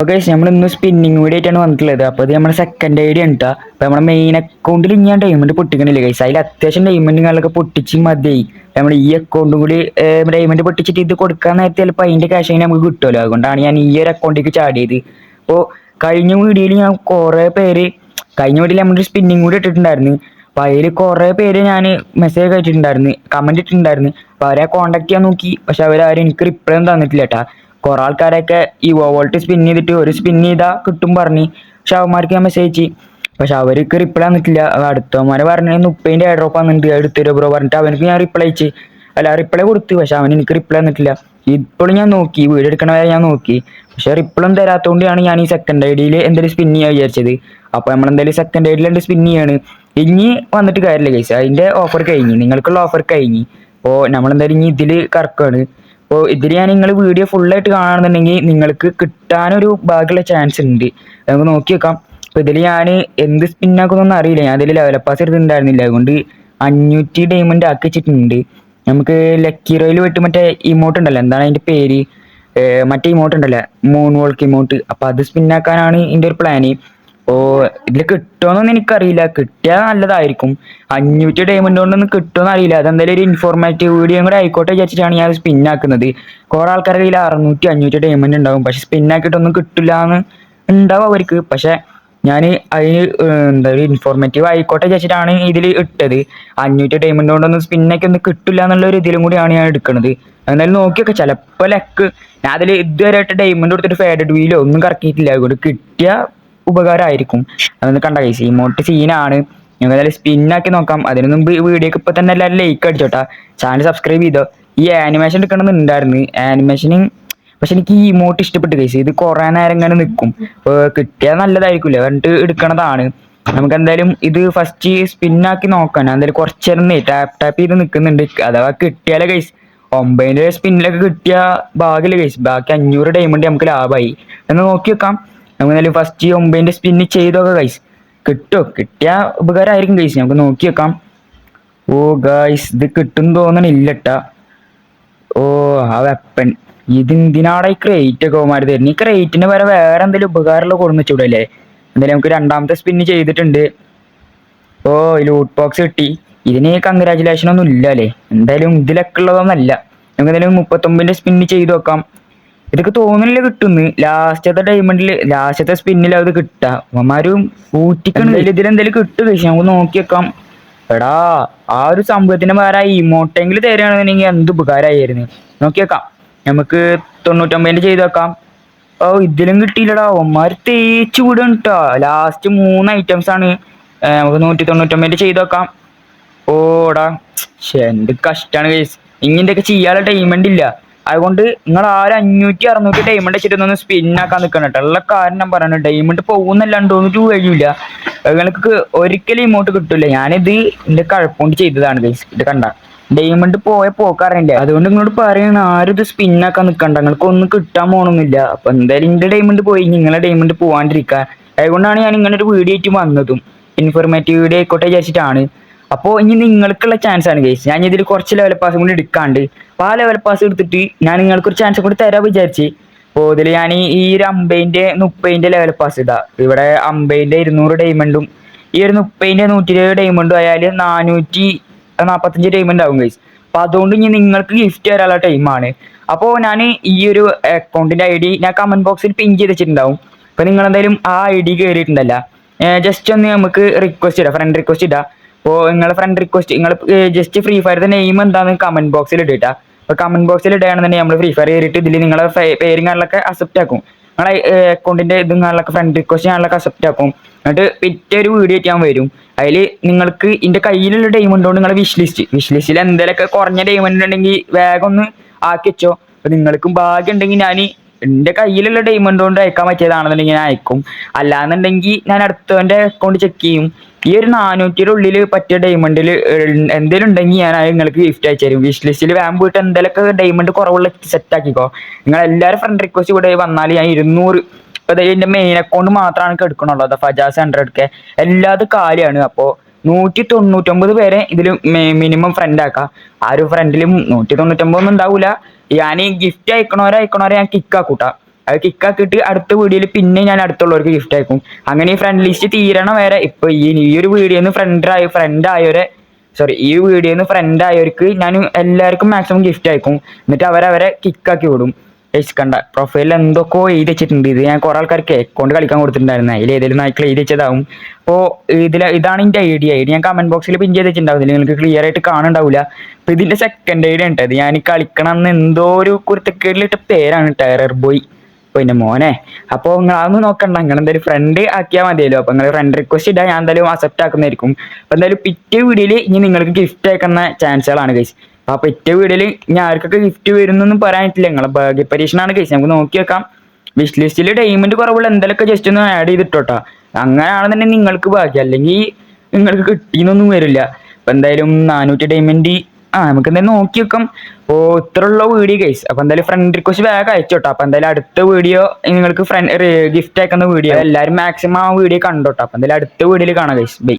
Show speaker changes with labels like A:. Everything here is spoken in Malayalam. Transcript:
A: ഓക്കെ, നമ്മൾ ഇന്ന് സ്പിന്നിങ് വീഡിയോ ആയിട്ടാണ് വന്നിട്ടുള്ളത്. അപ്പോൾ ഇത് നമ്മുടെ സെക്കൻഡ് ഐഡിയ ഉണ്ട്. അപ്പോൾ നമ്മുടെ മെയിൻ അക്കൗണ്ടിൽ ഞാൻ ഡയമണ്ട് പൊട്ടിക്കണില്ല ഗൈസ്. അതിൽ അത്യാവശ്യം ഡയമണ്ടുകളൊക്കെ പൊട്ടിച്ച് മതിയായി. നമ്മൾ ഈ അക്കൗണ്ടും കൂടി ഡയമണ്ട് പൊട്ടിച്ചിട്ട് ഇത് കൊടുക്കാൻ നേരത്തെ ചിലപ്പോൾ അതിൻ്റെ ക്യാഷ് നമുക്ക് കിട്ടുമല്ലോ. അതുകൊണ്ടാണ് ഞാൻ ഈ ഒരു അക്കൗണ്ടിലേക്ക് ചാടിയത്. അപ്പോൾ കഴിഞ്ഞ വീഡിയോയിൽ ഞാൻ കുറേ പേര് കഴിഞ്ഞ വീഡിയോയിൽ നമ്മുടെ സ്പിന്നിങ് കൂടി ഇട്ടിട്ടുണ്ടായിരുന്നു. അപ്പോൾ അതിൽ കുറേ പേര് ഞാൻ മെസ്സേജ് അയച്ചിട്ടുണ്ടായിരുന്നു, കമൻറ്റ് ഇട്ടിട്ടുണ്ടായിരുന്നു. അപ്പോൾ അവരെ കോൺടാക്ട് ചെയ്യാൻ നോക്കി, പക്ഷെ അവരാരും എനിക്ക് റിപ്ലൈ ഒന്നും തന്നിട്ടില്ല കേട്ടാ. കുറെ ആൾക്കാരൊക്കെ ഈ വോൾട്ട് സ്പിൻ ചെയ്തിട്ട് ഒരു സ്പിൻ ചെയ്താൽ കിട്ടും പറഞ്ഞ്, പക്ഷെ അവന്മാർക്ക് ഞാൻ മെസ്സേജ് അയച്ചു, പക്ഷെ അവർക്ക് റിപ്ലൈ തന്നിട്ടില്ല. അടുത്തവന്മാരെ പറഞ്ഞ 30 എയർ ഡ്രോപ്പ് വന്നിട്ടുണ്ട്, എടുത്തരോ ബ്രോ പറഞ്ഞിട്ട് അവനക്ക് ഞാൻ റിപ്ലൈ അയച്ചു. റിപ്ലൈ കൊടുത്തു, പക്ഷെ അവൻ എനിക്ക് റിപ്ലൈ തന്നിട്ടില്ല. ഇപ്പോഴും ഞാൻ നോക്കി, വീഡിയോ എടുക്കണ വരെ ഞാൻ നോക്കി, പക്ഷെ റിപ്ലൈ ഒന്നും തരാത്തതുകൊണ്ടാണ് ഞാൻ ഈ സെക്കൻഡ് ഐഡിയിൽ എന്തെങ്കിലും സ്പിൻ ചെയ്യാൻ വിചാരിച്ചത്. അപ്പോൾ നമ്മൾ എന്തായാലും സെക്കൻഡ് ഐഡിയിൽ രണ്ട് സ്പിൻ ചെയ്യാണ്. ഇനി വന്നിട്ട് കാര്യമില്ല ഗൈസ്, അതിൻ്റെ ഓഫർ കഴിഞ്ഞ്, നിങ്ങൾക്കുള്ള ഓഫർ കഴിഞ്ഞ്. അപ്പോൾ നമ്മളെന്തായാലും ഇനി ഇതിൽ കറക്കാണ്. അപ്പോൾ ഇതിൽ ഞാൻ നിങ്ങൾ വീഡിയോ ഫുള്ളായിട്ട് കാണുന്നുണ്ടെങ്കിൽ നിങ്ങൾക്ക് കിട്ടാനൊരു ഭാഗ്യമുള്ള ചാൻസ് ഉണ്ട്. നമുക്ക് നോക്കി വെക്കാം. അപ്പോൾ ഇതിൽ ഞാൻ എന്ത് സ്പിന്നാക്കുന്നൊന്നും അറിയില്ല. ഞാൻ അതിൽ ലെവൽ പാസ് എടുത്തിട്ടുണ്ടായിരുന്നില്ല, അതുകൊണ്ട് 500 ഡയമണ്ട് ആക്കി വെച്ചിട്ടുണ്ട്. നമുക്ക് ലക്കി റോയിൽ പോയിട്ട് മറ്റേ ഇമോട്ട് ഉണ്ടല്ലോ, എന്താണ് അതിൻ്റെ പേര്, മറ്റേ ഇമോട്ട് ഉണ്ടല്ലോ, മൂൺ വോൾക്ക് ഇമോട്ട്. അപ്പോൾ അത് സ്പിന്നാക്കാനാണ് എൻ്റെ ഒരു പ്ലാന്. അപ്പോൾ ഇതിൽ കിട്ടുമോയെന്നൊന്നും എനിക്കറിയില്ല, കിട്ടിയാൽ നല്ലതായിരിക്കും. 500 ഡയമണ്ട് കൊണ്ടൊന്നും കിട്ടുമെന്ന് അറിയില്ല. അതെന്തായാലും ഒരു ഇൻഫോർമേറ്റീവ് വീഡിയോ കൂടെ ആയിക്കോട്ടെ വിചാരിച്ചിട്ടാണ് ഞാൻ സ്പിന്നാക്കുന്നത്. കുറേ ആൾക്കാരുടെ കയ്യിൽ 600-500 ഡയമണ്ട് ഉണ്ടാവും, പക്ഷെ സ്പിന്നാക്കിയിട്ടൊന്നും കിട്ടില്ല എന്ന് ഉണ്ടാവും അവർക്ക്. പക്ഷെ ഞാൻ അതിന് എന്താ ഒരു ഇൻഫോർമേറ്റീവ് ആയിക്കോട്ടെ വിചാരിച്ചിട്ടാണ് ഇതിൽ ഇട്ടത്. 500 ഡയമണ്ട് കൊണ്ടൊന്നും സ്പിന്നൊക്കെ ഒന്നും കിട്ടില്ല എന്നുള്ള ഒരു ഇതിലും കൂടിയാണ് ഞാൻ എടുക്കുന്നത്. എന്നാലും നോക്കിയൊക്കെ ചിലപ്പോൾ ലക്ക്, ഞാൻ അതിൽ ഇതുവരെയായിട്ട് ഡയമണ്ട് കൊടുത്തിട്ട് ഫേഡഡ് വീലോ ഒന്നും കറക്കിയിട്ടില്ല. അതുകൊണ്ട് കിട്ടിയ ഉപകാരമായിരിക്കും. അതൊന്ന് കണ്ട കൈസ്, ഇമോട്ട് സീനാണ്. ഞങ്ങൾ ഏതായാലും സ്പിന്നാക്കി നോക്കാം. അതിന് മുമ്പ് വീഡിയോക്ക് ഇപ്പം തന്നെ എല്ലാവരും ലൈക്ക് അടിച്ചോട്ടാ, ചാനൽ സബ്സ്ക്രൈബ് ചെയ്തോ. ഈ ആനിമേഷൻ എടുക്കണമെന്നുണ്ടായിരുന്നു ആനിമേഷന്, പക്ഷെ എനിക്ക് ഈ ഇമോട്ട് ഇഷ്ടപ്പെട്ടു കൈസ്. ഇത് കുറേ നേരം ഇങ്ങനെ നിൽക്കും, അപ്പോൾ കിട്ടിയാൽ നല്ലതായിരിക്കില്ലേ, പറഞ്ഞിട്ട് എടുക്കണതാണ്. നമുക്ക് എന്തായാലും ഇത് ഫസ്റ്റ് സ്പിന്നാക്കി നോക്കാം. ഞാൻ എന്തായാലും കുറച്ച് നേരം ടാപ്പ് ചെയ്ത് നിൽക്കുന്നുണ്ട്. അഥവാ കിട്ടിയാലേ കൈസ് 9 സ്പിന്നിലൊക്കെ കിട്ടിയ ഭാഗ്യമില്ല കൈസ്. ബാക്കി 500 ഡയമണ്ട് നമുക്ക് ലാഭമായി. എന്ന് നോക്കി വെക്കാം. നമുക്ക് എന്തായാലും ഫസ്റ്റ് 9 സ്പിന്ന് ചെയ്തോക്കെ ഗൈസ്. കിട്ടിയ ഉപകാരമായിരിക്കും ഗൈസ്. നമുക്ക് നോക്കി വെക്കാം. ഓ ഗൈസ്, ഇത് കിട്ടും തോന്നണില്ലട്ടാ. ഓ ആ വെപ്പൺ, എന്തിനാടെ ഈ ക്രേറ്റ് ഒക്കെ അവന്മാർ തരുന്നത്? ഈ ക്രേറ്റിന് വേറെ എന്തെങ്കിലും ഉപകാരമുള്ള കൊടുന്ന് വെച്ചൂടെ അല്ലേ? എന്തായാലും നമുക്ക് രണ്ടാമത്തെ സ്പിന്ന് ചെയ്തിട്ടുണ്ട്. ഓ ലൂട്ട് ബോക്സ് കിട്ടി. ഇതിന് കൺഗ്രാജുലേഷൻ ഒന്നും ഇല്ല അല്ലേ? എന്തായാലും ഇതിലൊക്കെ ഉള്ളതൊന്നല്ല. നമുക്ക് എന്തായാലും 39 സ്പിന്ന് ചെയ്ത് നോക്കാം. ഇതൊക്കെ തോന്നുന്നില്ല കിട്ടുന്നു. ലാസ്റ്റത്തെ സ്പിന്നിൽ അത് കിട്ടുക, അവന്മാരും ഊറ്റിക്കണില്ല. ഇതിലെന്തായാലും കിട്ടും പക്ഷെ നമുക്ക് നോക്കി വെക്കാം. എടാ ആ ഒരു സംഭവത്തിന് വേറെ ഇമോട്ടെങ്കിലും തരികയാണെന്നുണ്ടെങ്കിൽ എന്ത് ഉപകാരമായിരുന്നു. നോക്കി വെക്കാം. നമുക്ക് 99 ചെയ്ത് വെക്കാം. ഓ ഇതിലും കിട്ടിയില്ലടാ, അവന്മാർ തേച്ച് വിടും കേട്ടോ. ലാസ്റ്റ് 3 ഐറ്റംസ് ആണ്. നമുക്ക് 199 ചെയ്ത് വെക്കാം. ഓടാ എന്ത് കഷ്ടാണ് ഗൈസ്. ഇങ്ങനെയൊക്കെ ചെയ്യാനുള്ള ഡയമണ്ട് ഇല്ല. അതുകൊണ്ട് നിങ്ങൾ ആരും 500-600 ഡയമണ്ട് വെച്ചിട്ടൊന്ന് സ്പിന്നാക്കാൻ നിൽക്കണം കേട്ടോ. ഉള്ള കാരണം ഞാൻ പറയുന്നത്, ഡയമണ്ട് പോകുന്നല്ലാണ്ട് ഒരു കഴിയില്ല. നിങ്ങൾക്ക് ഒരിക്കലും ഇമോട്ട് കിട്ടില്ല. ഞാനിത് എൻ്റെ കഴപ്പുകൊണ്ട് ചെയ്തതാണ് ഗൈസ്. ഇത് കണ്ട ഡയമണ്ട് പോക്കറിയില്ല. അതുകൊണ്ട് നിങ്ങളോട് പറയണ ആരും ഇത് സ്പിന്നാക്കാൻ നിൽക്കണ്ട, നിങ്ങൾക്ക് ഒന്നും കിട്ടാൻ പോകണമെന്നില്ല. അപ്പൊ എന്തായാലും എൻ്റെ ഡയമണ്ട് പോയി, നിങ്ങളെ ഡയമണ്ട് പോകാണ്ടിരിക്കുക. അതുകൊണ്ടാണ് ഞാൻ ഇങ്ങനെ ഒരു വീഡിയോ ആയിട്ട് വന്നതും, ഇൻഫോർമേറ്റീവ് വീഡിയോ ആയിക്കോട്ടെ വിചാരിച്ചിട്ടാണ്. അപ്പോൾ ഇനി നിങ്ങൾക്കുള്ള ചാൻസ് ആണ് ഗൈസ്. ഞാൻ ഇതിൽ കുറച്ച് ലെവൽ പാസും കൂടി എടുക്കാണ്ട്, അപ്പോൾ ആ ലെവൽ പാസ് എടുത്തിട്ട് ഞാൻ നിങ്ങൾക്കൊരു ചാൻസ് കൂടി തരാൻ വിചാരിച്ച്. അപ്പോൾ ഇതിൽ ഞാൻ ഈ ഒരു 50-30 ലെവൽ പാസ് ഇതാ. ഇവിടെ 50 200 ഡയമണ്ടും ഈ ഒരു 30 120 ഡയമണ്ടും ആയാൽ 445 ഡയമണ്ട് ആവും ഗൈസ്. അപ്പോൾ അതുകൊണ്ട് ഇനി നിങ്ങൾക്ക് ഗിഫ്റ്റ് തരാനുള്ള ടൈമാണ്. അപ്പോൾ ഞാൻ ഈ ഒരു അക്കൗണ്ടിൻ്റെ ID ഞാൻ കമൻറ്റ് ബോക്സിൽ പിൻ ചെയ്ത് വെച്ചിട്ടുണ്ടാവും. അപ്പോൾ നിങ്ങൾ എന്തായാലും ആ ID കയറിയിട്ടുണ്ടല്ല, ജസ്റ്റ് ഒന്ന് നമുക്ക് റിക്വസ്റ്റ് ഇടാം, ഫ്രണ്ട് റിക്വസ്റ്റ് ഇടാം. അപ്പോൾ നിങ്ങളെ ഫ്രണ്ട് റിക്വസ്റ്റ് നിങ്ങൾ ജസ്റ്റ് ഫ്രീ ഫയറിന്റെ നെയിം എന്താണെന്ന് കമന്റ് ബോക്സിൽ ഇട്ടാ. അപ്പോൾ കമന്റ് ബോക്സിൽ ഇടുകയാണെന്നുണ്ടെങ്കിൽ നമ്മൾ ഫ്രീ ഫയർ കയറിയിട്ട് ഇതിൽ നിങ്ങളെ പേരും കാര്യങ്ങളൊക്കെ അക്സെപ്റ്റ് ആക്കും. നിങ്ങളെ അക്കൗണ്ടിന്റെ ഇതും കാര്യങ്ങളൊക്കെ ഫ്രണ്ട് റിക്വസ്റ്റ് ചെയ്യാനൊക്കെ അക്സെപ്റ്റ് ആക്കും. എന്നിട്ട് പിറ്റേ ഒരു വീഡിയോ ആയിട്ട് ഞാൻ വരും. അതിൽ നിങ്ങൾക്ക് ഇതിന്റെ കയ്യിലുള്ള ഡയമണ്ട് കൊണ്ട് നിങ്ങളെ വിഷ് ലിസ്റ്റിൽ എന്തെങ്കിലുമൊക്കെ കുറഞ്ഞ ഡയമണ്ട് ഉണ്ടെങ്കിൽ വേഗം ഒന്ന് ആക്കി വെച്ചോ. അപ്പോൾ നിങ്ങൾക്കും ഭാഗ്യം ഉണ്ടെങ്കിൽ ഞാൻ എൻ്റെ കയ്യിലുള്ള ഡയമണ്ട് കൊണ്ട് അയക്കാൻ പറ്റിയതാണെന്നുണ്ടെങ്കിൽ ഞാൻ അയക്കും. അല്ലാന്നുണ്ടെങ്കിൽ ഞാൻ അടുത്തവൻ്റെ അക്കൗണ്ട് ചെക്ക് ചെയ്യും. ഈ ഒരു 400 ഉള്ളിൽ പറ്റിയ ഡയമണ്ടിൽ എന്തെങ്കിലും ഉണ്ടെങ്കിൽ ഞാൻ നിങ്ങൾക്ക് ഗിഫ്റ്റ് അയച്ചു തരും. വിഷ് ലിസ്റ്റിൽ വേഗം പോയിട്ട് എന്തെങ്കിലുമൊക്കെ ഡയമണ്ട് കുറവുള്ള സെറ്റ് ആക്കിക്കോ. നിങ്ങൾ എല്ലാവരും ഫ്രണ്ട് റിക്വസ്റ്റ് കൂടെ വന്നാൽ ഞാൻ 200, അതായത് എൻ്റെ മെയിൻ അക്കൗണ്ട് മാത്രമാണ് എടുക്കണുള്ളൂ. അത് ഫജാസ് 100K എല്ലാതും കാലിയാണ്. അപ്പോൾ 199 പേരെ ഇതിൽ മിനിമം ഫ്രണ്ട് ആക്കാം. ആ ഒരു ഫ്രണ്ടിലും 199 ഒന്നും ഉണ്ടാവില്ല. ഞാൻ ഗിഫ്റ്റ് അയക്കണവരെ ഞാൻ കിക്കാക്കൂട്ടാ. അത് കിക്കാക്കിയിട്ട് അടുത്ത വീഡിയോയിൽ പിന്നെ ഞാൻ അടുത്തുള്ളവർക്ക് ഗിഫ്റ്റ് അയക്കും. അങ്ങനെ ഈ ഫ്രണ്ട് ലിസ്റ്റ് തീരണം വരെ ഇപ്പൊ ഈ ഒരു വീഡിയോന്ന് ഈ വീഡിയോന്ന് ഫ്രണ്ട് ആയവർക്ക് ഞാൻ എല്ലാവർക്കും മാക്സിമം ഗിഫ്റ്റ് അയക്കും. എന്നിട്ട് അവരെ കിക്കാക്കി വിടും. കണ്ട പ്രൊഫൈലിൽ എന്തൊക്കെയോ എഴുതി വെച്ചിട്ടുണ്ട്. ഇത് ഞാൻ കുറെ ആൾക്കാർക്ക് അക്കൗണ്ട് കളിക്കാൻ കൊടുത്തിട്ടുണ്ടായിരുന്നു. അതിൽ ഏതെങ്കിലും നായ്ക്കൾ എഴുതി വെച്ചതാവും. അപ്പോൾ ഇതാണ് എൻ്റെ ഐഡിയ. ഞാൻ കമന്റ് ബോക്സിൽ പിൻ ചെയ്ത് വെച്ചിട്ടുണ്ടാവില്ല, നിങ്ങൾക്ക് ക്ലിയർ ആയിട്ട് കാണുന്നുണ്ടാവില്ല. അപ്പൊ ഇതിന്റെ സെക്കൻഡ് ഐഡിയ ഉണ്ട്. അത് ഞാൻ കളിക്കണം എന്ന് എന്തോ ഒരു കുരുത്തക്കേടിലിട്ട പേരാണ് ടെറർ ബോയ്. പിന്നെ മോനെ അപ്പോൾ നിങ്ങൾ അതൊന്നും നോക്കണ്ട, നിങ്ങൾ എന്തായാലും ഫ്രണ്ട് ആക്കിയാൽ മതിയല്ലോ. അപ്പൊ നിങ്ങൾ ഫ്രണ്ട് റിക്വസ്റ്റ് ഇടാൻ ഞാൻ എന്തായാലും അക്സെപ്റ്റ് ആക്കുന്നതായിരിക്കും. അപ്പൊ എന്തായാലും പിറ്റേ വീഡിയോയിൽ ഇനി നിങ്ങൾക്ക് ഗിഫ്റ്റ് അയക്കുന്ന ചാൻസുകളാണ് ഗൈസ്. അപ്പൊ പിറ്റേ വീഡിയോയിൽ ഞാൻ ആർക്കൊക്കെ ഗിഫ്റ്റ് വരുന്നൊന്നും പറയാൻ പറ്റില്ല, നിങ്ങളെ ഭാഗ്യ പരീക്ഷണമാണ് ഗൈസ്. നമുക്ക് നോക്കി വെക്കാം. വിഷ് ലിസ്റ്റിൽ ഡയമണ്ട് കുറവുള്ള എന്തെങ്കിലുമൊക്കെ ജസ്റ്റ് ഒന്ന് ആഡ് ചെയ്തിട്ടോട്ടാ. അങ്ങനെയാണെന്നുണ്ടെങ്കിൽ നിങ്ങൾക്ക് ഭാഗ്യം, അല്ലെങ്കിൽ നിങ്ങൾക്ക് കിട്ടിയെന്നൊന്നും വരില്ല. അപ്പൊ എന്തായാലും 400 ഡയമണ്ട് നമുക്ക് എന്തായാലും നോക്കി വെക്കാം. അപ്പോൾ ഇത്രയുള്ള വീഡിയോ ഗൈസ്. അപ്പൊ എന്തായാലും ഫ്രണ്ട് റിക്വസ്റ്റ് വേഗം അയച്ചോട്ടോ. അപ്പൊ എന്തായാലും അടുത്ത വീഡിയോ നിങ്ങൾക്ക് ഗിഫ്റ്റ് അയക്കുന്ന വീഡിയോ എല്ലാവരും മാക്സിമം ആ വീഡിയോ കണ്ടോട്ടോ. അപ്പൊ എന്തായാലും അടുത്ത വീഡിയോയിൽ കാണാം ഗൈസ്. ബൈ.